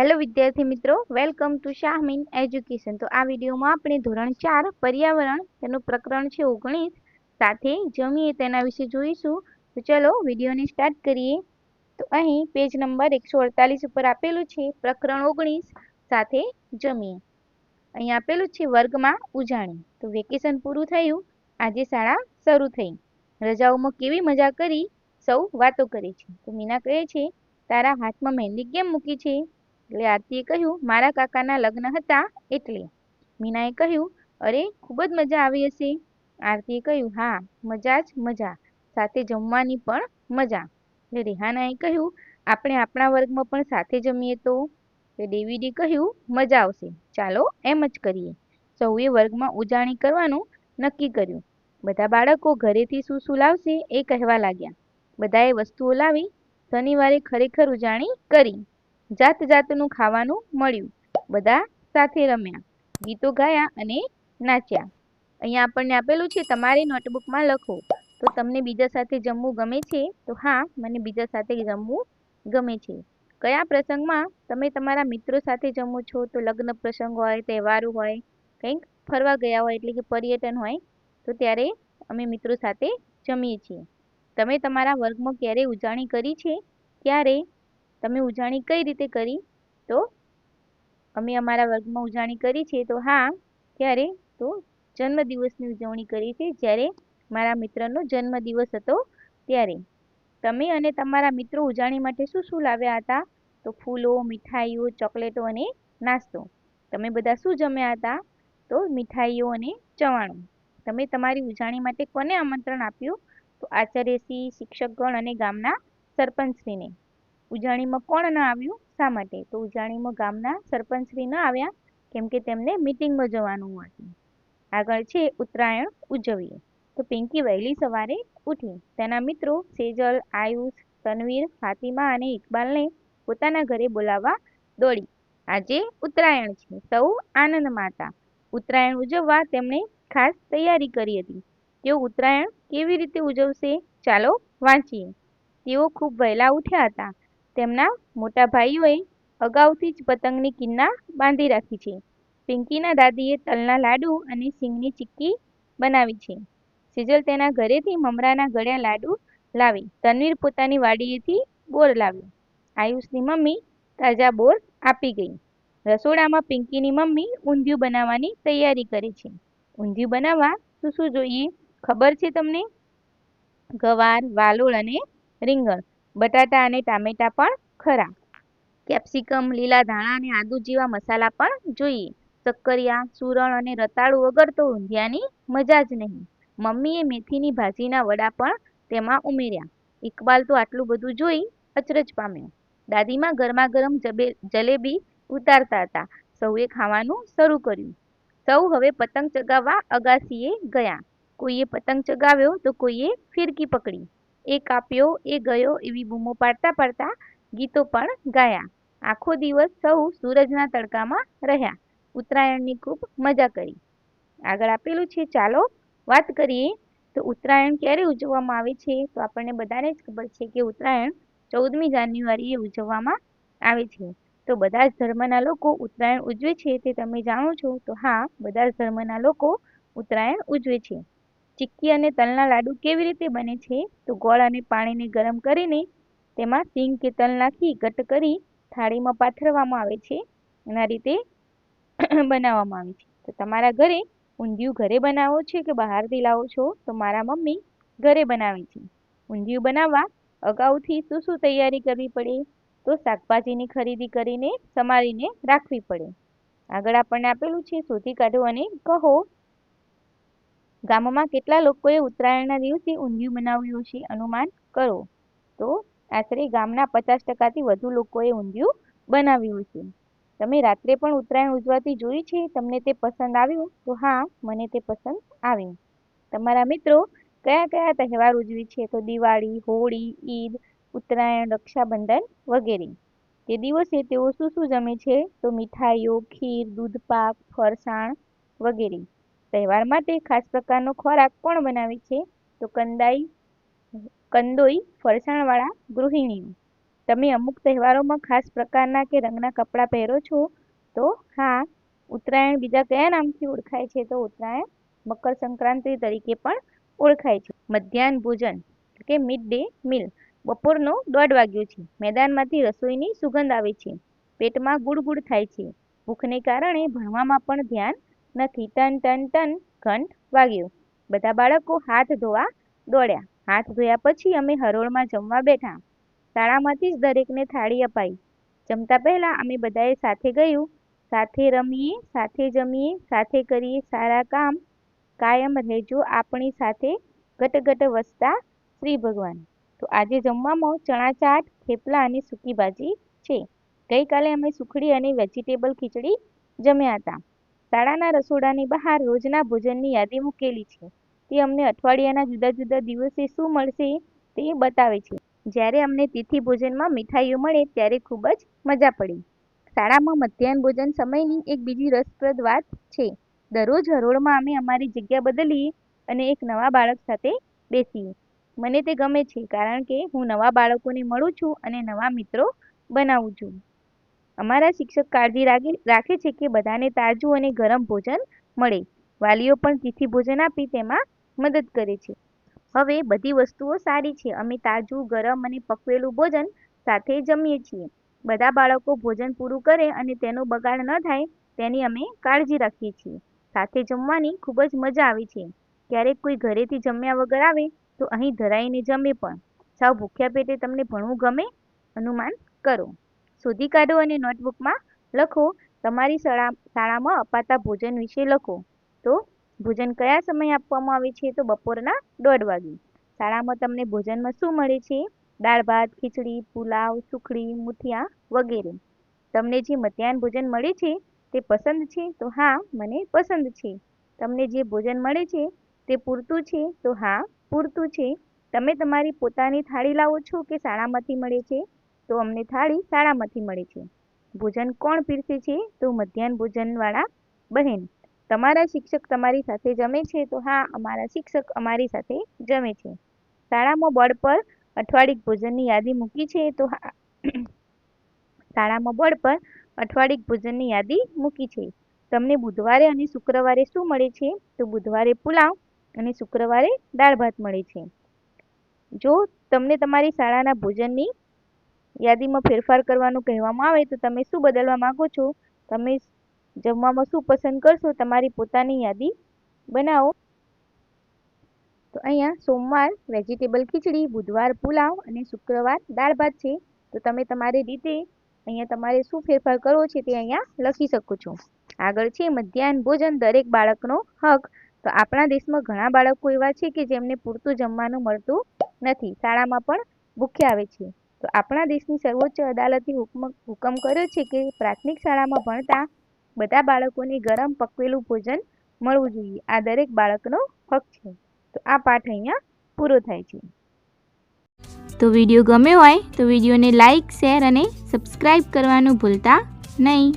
Hello વિદ્યાર્થી મિત્રો, welcome to Shahmeen education. તો આ વિડીયોમાં આપણે ધોરણ 4 પર્યાવરણ તેનું પ્રકરણ છે 19 સાથે જમીએ તેના વિશે જોઈશું। તો ચલો વિડીયોને સ્ટાર્ટ કરીએ। તો અહીં પેજ નંબર 148 ઉપર આપેલું છે પ્રકરણ 19 સાથે જમીએ। અહીં આપેલું છે વર્ગમાં ઉજાણી। તો વેકેશન પૂરું થયું, આજે શાળા શરૂ થઈ। રજાઓમાં કેવી મજા કરી, સૌ વાતો કરે છે। તો મીના કહે છે, તારા હાથમાં મહેંદી કેમ મૂકી છે? એટલે આરતીએ કહ્યું, મારા કાકાના લગ્ન હતા એટલે। મીનાએ કહ્યું, અરે ખૂબ જ મજા આવી હશે? આરતીએ કહ્યું, હા મજા જ મજા, સાથે જમવાની પણ મજા। એટલે રેહાનાએ કહ્યું, આપણે આપણા વર્ગમાં પણ સાથે જમીએ તો? ડેવિડે કહ્યું, મજા આવશે, ચાલો એમ જ કરીએ। સૌએ વર્ગમાં ઉજાણી કરવાનું નક્કી કર્યું। બધા બાળકો ઘરેથી શું શું લાવશે એ કહેવા લાગ્યા। બધાએ વસ્તુઓ લાવી શનિવારે ખરેખર ઉજાણી કરી। જાત જાતનું ખાવાનું મળ્યું, બધા સાથે રમ્યા, ગીતો ગાયા અને નાચ્યા। અહીંયા આપણને આપેલું છે તમારી નોટબુકમાં લખો, તો તમને બીજા સાથે જમવું ગમે છે? તો હા, મને બીજા સાથે જમવું ગમે છે। કયા પ્રસંગમાં તમે તમારા મિત્રો સાથે જમો છો? તો લગ્ન પ્રસંગ હોય, તહેવારો હોય, કંઈક ફરવા ગયા હોય એટલે કે પર્યટન હોય, તો ત્યારે અમે મિત્રો સાથે જમીએ છીએ। તમે તમારા વર્ગમાં ક્યારે ઉજાણી કરી છે? ક્યારે? તમે ઉજાણી કઈ રીતે કરી? તો અમે અમારા વર્ગમાં ઉજાણી કરી છે। તો હા, ક્યારે? તો જન્મદિવસની ઉજવણી કરી છે, જ્યારે મારા મિત્રનો જન્મદિવસ હતો ત્યારે। તમે અને તમારા મિત્રો ઉજાણી માટે શું શું લાવ્યા હતા? તો ફૂલો, મીઠાઈઓ, ચોકલેટો અને નાસ્તો। તમે બધા શું જમ્યા હતા? તો મીઠાઈઓ અને ચવાણું। તમે તમારી ઉજાણી માટે કોને આમંત્રણ આપ્યું? તો આચાર્યશ્રી, શિક્ષકગણ અને ગામના સરપંચશ્રીને। ઉજાણીમાં કોણ ન આવ્યું? શા માટે? તો ઉજાણીમાં ગામના સરપંચશ્રી ન આવ્યા કેમ કે તેમને મીટિંગમાં જવાનું હતું। આગળ છે ઉત્તરાયણ ઉજવીએ। તો પિંકી વહેલી સવારે ઉઠી, તેના મિત્રો સેજલ, આયુષ, તનવીર, ફાતિમા અને ઇકબાલને પોતાના ઘરે બોલાવવા દોડી। આજે ઉત્તરાયણ છે, સૌ આનંદમાં હતા। ઉત્તરાયણ ઉજવવા તેમણે ખાસ તૈયારી કરી હતી। તેઓ ઉત્તરાયણ કેવી રીતે ઉજવશે? ચાલો વાંચીએ। તેઓ ખૂબ વહેલા ઉઠ્યા હતા। તેમના મોટા ભાઈઓએ અગાઉથી જ પતંગની કિન્ના બાંધી રાખી છે। પિંકીના દાદીએ તલના લાડુ અને સિંગની ચીક્કી બનાવી છે। સેજલ તેના ઘરેથી મમરાના ગળ્યા લાડુ લાવી। તનવીર પોતાની વાડીએથી બોર લાવ્યો। આયુષની મમ્મી તાજા બોર આપી ગઈ। રસોડામાં પિંકીની મમ્મી ઊંધિયું બનાવવાની તૈયારી કરે છે। ઊંધિયું બનાવવા શું શું જોઈએ ખબર છે તમને? ગવાર, વાલોળ અને રીંગણ, બટાટા અને ટામેટા પણ ખરા, કેપ્સિકમ, લીલા ધાણા અને આદુ જેવા મસાલા પણ જોઈએ। શક્કરિયા, સૂરણ અને રતાળુ વગર તો ઊંધિયાની મજા જ નહીં। મમ્મીએ મેથીની ભાજીના વડા પણ તેમાં ઉમેર્યા। ઇકબાલ તો આટલું બધું જોઈ અચરજ પામ્યો। દાદીમાં ગરમા ગરમ જલેબી ઉતારતા હતા। સૌએ ખાવાનું શરૂ કર્યું। સૌ હવે પતંગ ચગાવવા અગાસીએ ગયા। કોઈએ પતંગ ચગાવ્યો તો કોઈએ ફિરકી પકડી। એ કાપ્યો, એ ગયો એવી બૂમો પાડતા પાડતા ગીતો પણ ગાયા। આખો દિવસ સૌ સૂરજના તડકામાં રહ્યા। ઉત્તરાયણની ખૂબ મજા કરી। આગળ આપેલું છે, ચાલો વાત કરીએ। તો ઉત્તરાયણ ક્યારે ઉજવવામાં આવે છે? તો આપણને બધાને જ ખબર છે કે ઉત્તરાયણ 14મી જાન્યુઆરીએ ઉજવવામાં આવે છે। તો બધા જ ધર્મના લોકો ઉત્તરાયણ ઉજવે છે તે તમે જાણો છો? તો હા, બધા જ ધર્મના લોકો ઉત્તરાયણ ઉજવે છે। ચીક્કી અને તલના લાડુ કેવી રીતે બને છે? તો ગોળ અને પાણીને ગરમ કરીને તેમાં સિંગ કે તલ નાખી ઘટ્ટ કરી થાળીમાં પાથરવામાં આવે છે। એના રીતે બનાવવામાં આવે છે। તો તમારા ઘરે ઊંધિયું ઘરે બનાવો છો કે બહારથી લાવો છો? તો મારા મમ્મી ઘરે બનાવે છે। ઊંધિયું બનાવવા અગાઉથી શું શું તૈયારી કરવી પડે? તો શાકભાજીની ખરીદી કરીને સમારીને રાખવી પડે। આગળ આપણને આપેલું છે, શોધી કાઢો અને કહો, ગામમાં કેટલા લોકોએ ઉત્તરાયણના દિવસે ઊંધિયું બનાવ્યું હશે? અનુમાન કરો। તો આશરે ગામના 50%થી વધુ લોકોએ ઊંધિયું બનાવ્યું હશે। તમે રાત્રે પણ ઉત્તરાયણ ઉજવાતી જોઈ છે? તમને તે પસંદ આવ્યું? તો હા, મને તે પસંદ આવ્યું। તમારા મિત્રો કયા કયા તહેવાર ઉજવે છે? તો દિવાળી, હોળી, ઈદ, ઉત્તરાયણ, રક્ષાબંધન વગેરે। તે દિવસે તેઓ શું શું જમે છે? તો મીઠાઈઓ, ખીર, દૂધપાક, ફરસાણ વગેરે। તહેવાર માટે ખાસ પ્રકારનો ખોરાક કોણ બનાવે છે? તો કંદોઈ ફરસાણવાળા ગૃહિણીઓ। તમે અમુક તહેવારોમાં ખાસ પ્રકારના કે રંગના કપડાં પહેરો છો? તો હા. ઉત્તરાયણ બીજા કયા નામથી ઓળખાય છે? તો ઉત્તરાયણ મકર સંક્રાંતિ તરીકે પણ ઓળખાય છે. મધ્યાહન ભોજન કે મિડ ડે મીલ. બપોરનો 1:30 વાગ્યો છે. મેદાનમાંથી રસોઈની સુગંધ આવે છે. પેટમાં ગુડગુડ થાય છે. ભૂખને કારણે ભણવામાં પણ ધ્યાન નથી. ટન ટન ટન ઘંટ વાગ્યો. બધા બાળકો હાથ ધોવા દોડ્યા. હાથ ધોયા પછી અમે હરોળમાં જમવા બેઠા. શાળામાંથી જ દરેકને થાળી અપાઈ. જમતા પહેલા અમે બધાએ સાથે ગયું. સાથે રમીએ, સાથે જમીએ, સાથે કરીએ સારા કામ. કાયમ રહેજો આપણી સાથે, ઘટ વસતા શ્રી ભગવાન. તો આજે જમવામાં ચણા ચાટ, થેપલા અને સૂકી ભાજી છે. ગઈકાલે અમે સુખડી અને વેજીટેબલ ખીચડી જમ્યા હતા. શાળાના રસોડાની બહાર રોજના ભોજનની યાદી મૂકેલી છે. તે અમને અઠવાડિયાના જુદા જુદા દિવસે શું મળશે તે બતાવે છે. જ્યારે અમને તિથિ ભોજનમાં મીઠાઈઓ મળે ત્યારે ખૂબ જ મજા પડી. શાળામાં મધ્યાહન ભોજન સમયની એક બીજી રસપ્રદ વાત છે. દરરોજ હરોળમાં અમે અમારી જગ્યા બદલીએ અને એક નવા બાળક સાથે બેસીએ. મને તે ગમે છે કારણ કે હું નવા બાળકોને મળું છું અને નવા મિત્રો બનાવું છું. અમારા શિક્ષક કાળજી રાખે છે કે બધાને તાજું અને ગરમ ભોજન મળે. વાલીઓ પણ તિથિ ભોજન આપી તેમાં મદદ કરે છે. હવે બધી વસ્તુઓ સારી છે. અમે તાજું, ગરમ અને પકવેલું ભોજન સાથે જમીએ છીએ. બધા બાળકો ભોજન પૂરું કરે અને તેનો બગાડ ન થાય તેની અમે કાળજી રાખીએ છીએ. સાથે જમવાની ખૂબ જ મજા આવે છે. ક્યારેક કોઈ ઘરેથી જમ્યા વગર આવે તો અહીં ધરાઈને જમે પણ. સાવ ભૂખ્યા પેટે તમને ભણવું ગમે? અનુમાન કરો. શોધી કાઢો અને નોટબુકમાં લખો. તમારી શાળામાં અપાતા ભોજન વિશે લખો. તો ભોજન કયા સમયે આપવામાં આવે છે? તો બપોરના 1:30 વાગે. શાળામાં તમને ભોજનમાં શું મળે છે? દાળ ભાત, ખીચડી, પુલાવ, સુખડી, મુઠિયા વગેરે. તમને જે મધ્યાહન ભોજન મળે છે તે પસંદ છે? તો હા, મને પસંદ છે. તમને જે ભોજન મળે છે તે પૂરતું છે? તો હા, પૂરતું છે. તમે તમારી પોતાની થાળી લાવો છો કે શાળામાંથી મળે છે? તો અમને થાળી શાળામાંથી મળે છે. ભોજન કોણ પીરસે છે? તો મધ્યાહન ભોજનવાળા બહેન. તમારા શિક્ષક તમારી સાથે જમે છે? તો હા, અમારા શિક્ષક અમારી સાથે જમે છે. શાળામાં બોર્ડ પર અઠવાડિક ભોજનની યાદી મૂકી છે? તો હા, શાળામાં બોર્ડ પર અઠવાડિક ભોજનની યાદી મૂકી છે. તમને બુધવારે અને શુક્રવારે શું મળે છે? તો બુધવારે પુલાવ અને શુક્રવારે દાળ ભાત મળે છે. જો તમને તમારી શાળાના ભોજનની યાદીમાં ફેરફાર કરવાનું કહેવામાં આવે તો તમે શું બદલવા માંગો છો? તમે જમવામાં શું પસંદ કરશો? તમારી પોતાની યાદી બનાવો. તો અહીંયા સોમવાર વેજીટેબલ ખીચડી, બુધવાર પુલાવ અને શુક્રવાર દાળ ભાત છે. તો તમે તમારી રીતે અહીંયા તમારે શું ફેરફાર કરવો છે તે અહીંયા લખી શકો છો. આગળ છે મધ્યાહન ભોજન દરેક બાળકનો હક. તો આપણા દેશમાં ઘણા બાળકો એવા છે કે જેમને પૂરતું જમવાનું મળતું નથી. શાળામાં પણ ભૂખ્યા આવે છે. તો આપણા દેશની સર્વોચ્ચ અદાલતે હુકમ કર્યો છે કે પ્રાથમિક શાળામાં ભણતા બધા બાળકોને ગરમ પકવેલું ભોજન મળવું જોઈએ. આ દરેક બાળકનો હક છે. તો આ પાઠ અહીંયા પૂરો થાય છે. તો વિડીયો ગમ્યો હોય તો વિડીયોને લાઇક, શેર અને સબસ્ક્રાઈબ કરવાનું ભૂલતા નહીં.